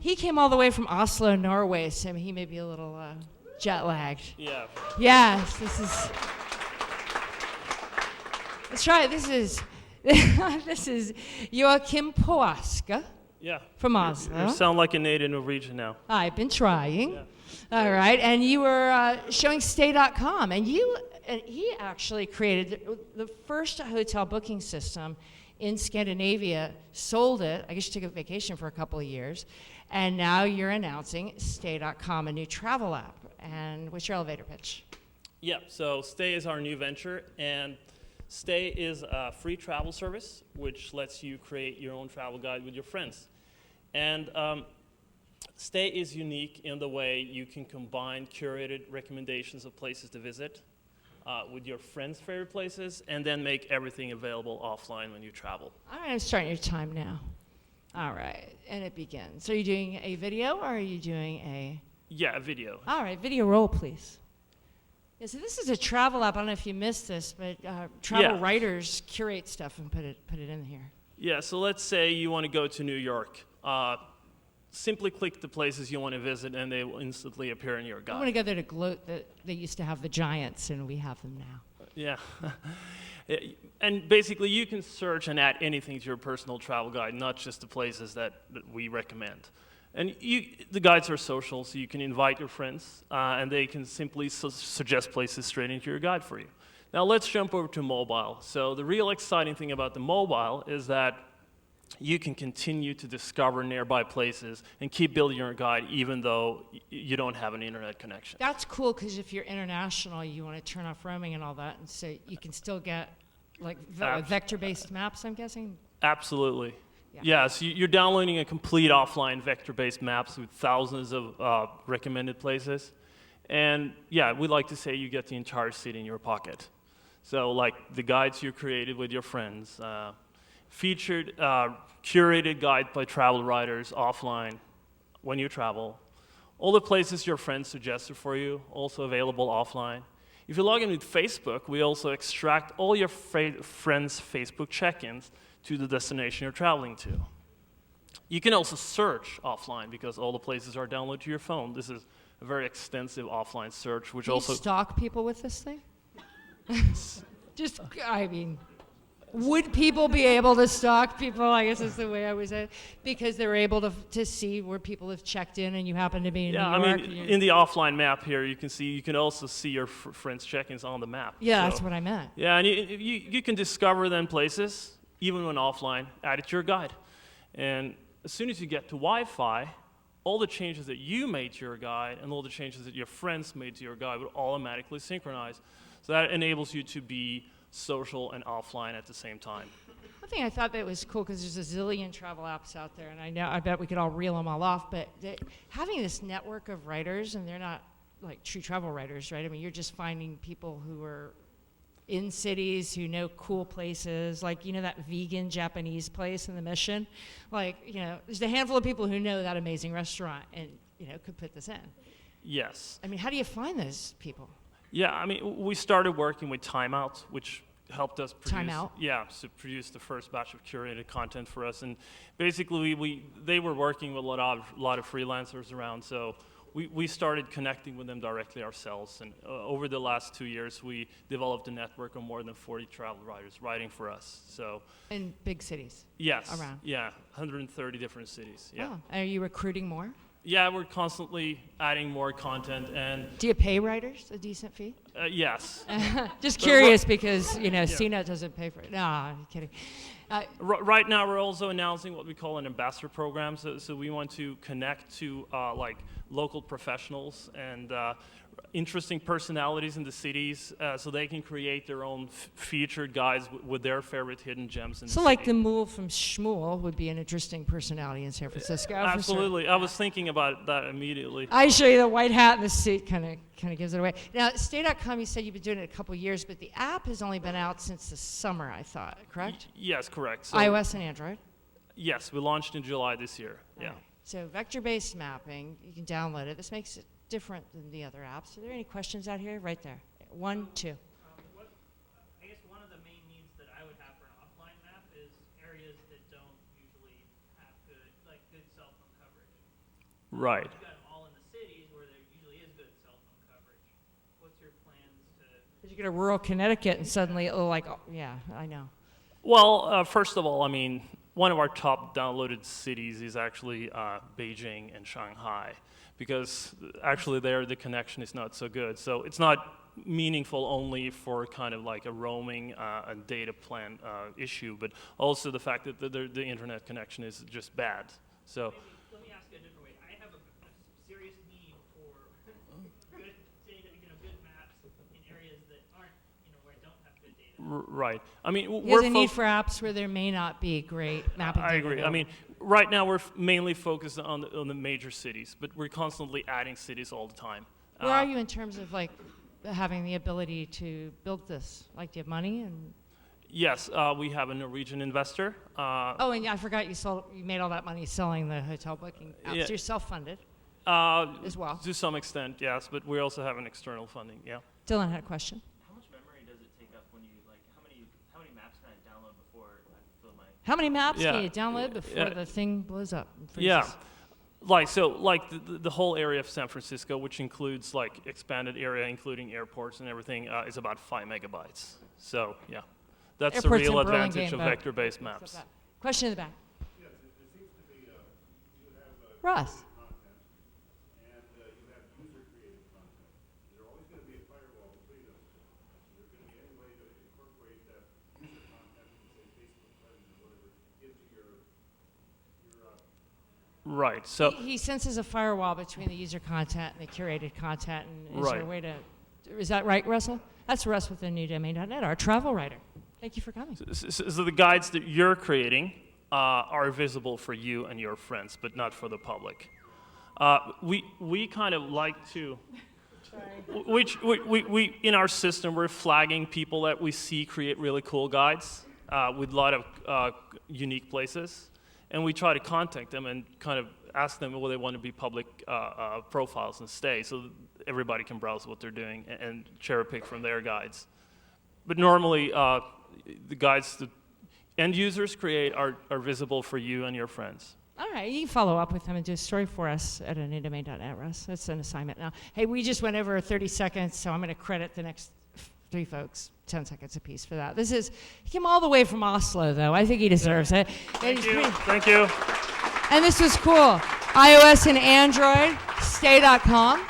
he came all the way from Oslo, Norway, so he may be a little jet lagged. Yeah. Yes, this is. Let's try it. This is Joachim Paasche. Yeah. From Oslo. You sound like a native Norwegian now. I've been trying. Yeah. All right, and you were showing Stay.com, and he actually created the first hotel booking system in Scandinavia, sold it. I guess you took a vacation for a couple of years, and now you're announcing Stay.com, a new travel app. And what's your elevator pitch? Yeah, so Stay is our new venture, and Stay is a free travel service which lets you create your own travel guide with your friends. And Stay is unique in the way you can combine curated recommendations of places to visit with your friends' favorite places, and then make everything available offline when you travel. All right, I'm starting your time now. All right, and it begins. So are you doing a video, or are you doing a... Yeah, a video. All right, video roll, please. Yeah, so this is a travel app. I don't know if you missed this, but travel writers curate stuff and put it in here. Yeah, so let's say you want to go to New York. Simply click the places you want to visit, and they will instantly appear in your guide. I want to go there to gloat that they used to have the giants, and we have them now. Yeah. And basically, you can search and add anything to your personal travel guide, not just the places that we recommend. And the guides are social, so you can invite your friends, and they can simply suggest places straight into your guide for you. Now let's jump over to mobile. So the real exciting thing about the mobile is that you can continue to discover nearby places and keep building your guide even though you don't have an internet connection. That's cool, because if you're international, you want to turn off roaming and all that, and so you can still get like vector-based maps, I'm guessing? Absolutely. Yeah, so you're downloading a complete offline vector-based maps with thousands of recommended places. And yeah, we like to say you get the entire city in your pocket. So like the guides you created with your friends, featured, curated guide by travel writers offline when you travel. All the places your friends suggested for you, also available offline. If you log in with Facebook, we also extract all your friends' Facebook check-ins to the destination you're traveling to. You can also search offline because all the places are downloaded to your phone. This is a very extensive offline search, which Do also... you stalk people with this thing? Just, I mean... Would people be able to stalk people? I guess is the way I would say it. Because they're able to see where people have checked in and you happen to be in New York. I mean, in the offline map here, you can also see your friends' check-ins on the map. Yeah, so, that's what I meant. Yeah, and you can discover them places, even when offline, add it to your guide. And as soon as you get to Wi-Fi, all the changes that you made to your guide and all the changes that your friends made to your guide would automatically synchronize. So that enables you to be social and offline at the same time. One thing I thought that was cool, because there's a zillion travel apps out there, and I bet we could all reel them all off, but having this network of writers, and they're not like true travel writers, right? I mean, you're just finding people who are in cities, who know cool places, like, you know, that vegan Japanese place in the Mission? Like, you know, there's a handful of people who know that amazing restaurant and, you know, could put this in. Yes. I mean, how do you find those people? Yeah, I mean, we started working with Time Out, which helped us produce... Time Out? Yeah, to produce the first batch of curated content for us. And basically, they were working with a lot of freelancers around, so we started connecting with them directly ourselves. And over the last 2 years, we developed a network of more than 40 travel writers writing for us. So in big cities? Yes. Around? Yeah, 130 different cities. Yeah. Oh, and are you recruiting more? Yeah, we're constantly adding more content. And do you pay writers a decent fee? Yes. Just curious, because, you know, CNET doesn't pay for it. No, I'm kidding. Right now, we're also announcing what we call an ambassador program. So we want to connect to like local professionals and interesting personalities in the cities, so they can create their own featured guides with their favorite hidden gems in the city. So like the Mool from Shmuel would be an interesting personality in San Francisco. Absolutely. I was thinking about that immediately. I show you the white hat in the suit kind of gives it away. Now, Stay.com, you said you've been doing it a couple years, but the app has only been out since the summer, I thought, correct? Yes, correct. So iOS and Android? Yes, we launched in July this year. Yeah. Right. So vector-based mapping, you can download it. This makes it different than the other apps. Are there any questions out here? Right there. 1, 2. I guess one of the main needs that I would have for an offline map is areas that don't usually have good cell phone coverage. Right. You've got them all in the cities where there usually is good cell phone coverage. What's your plans to? But you go to rural Connecticut and suddenly, oh, like, oh, yeah, I know. Well, first of all, I mean, one of our top downloaded cities is actually Beijing and Shanghai, because actually there the connection is not so good. So it's not meaningful only for kind of like a roaming and data plan issue, but also the fact that the internet connection is just bad. So. Maybe, let me ask it a different way. I have a serious need for good data, good maps in areas that aren't, where I don't have good data. Right. I mean, There's a need for apps where there may not be great mapping. I agree. I mean, right now we're mainly focused on the major cities, but we're constantly adding cities all the time. Where are you in terms of like having the ability to build this? Like, do you have money? And Yes, we have a Norwegian investor. oh, and I forgot you made all that money selling the hotel booking apps. Yeah. You're self-funded as well. To some extent, yes, but we also have an external funding. Yeah. Dylan had a question. How much memory does it take up when you how many maps can I download before I fill my? How many maps Yeah. can you download before the thing blows up? And freezes? Yeah. The whole area of San Francisco, which includes like expanded area, including airports and everything, is about 5 megabytes. So yeah, that's the Airports real in Burlingame, advantage of but- vector-based maps. Question in the back. Yes, it seems to be, you have Russ. content, and you have user-created content. There's always going to be a firewall between those two. Is there going to be any way to incorporate that user content from, say, Facebook Presence or whatever into your Right. So He senses a firewall between the user content and the curated content. And is there a Right. way to? Is that right, Russell? That's Russ with the newdomain.net, our travel writer. Thank you for coming. So the guides that you're creating are visible for you and your friends, but not for the public. We kind of like to, we in our system we're flagging people that we see create really cool guides with a lot of unique places, and we try to contact them and kind of ask them whether they want to be public profiles and stay, so that everybody can browse what they're doing and cherry pick from their guides. But normally, the guides that end users create are visible for you and your friends. All right, you can follow up with them and do a story for us at newdomain.net, Russ. That's an assignment now. Hey, we just went over 30 seconds, so I'm going to credit the next 3 folks 10 seconds apiece for that. He came all the way from Oslo, though. I think he deserves it. Thank you. Thank you. And this was cool. iOS and Android, stay.com.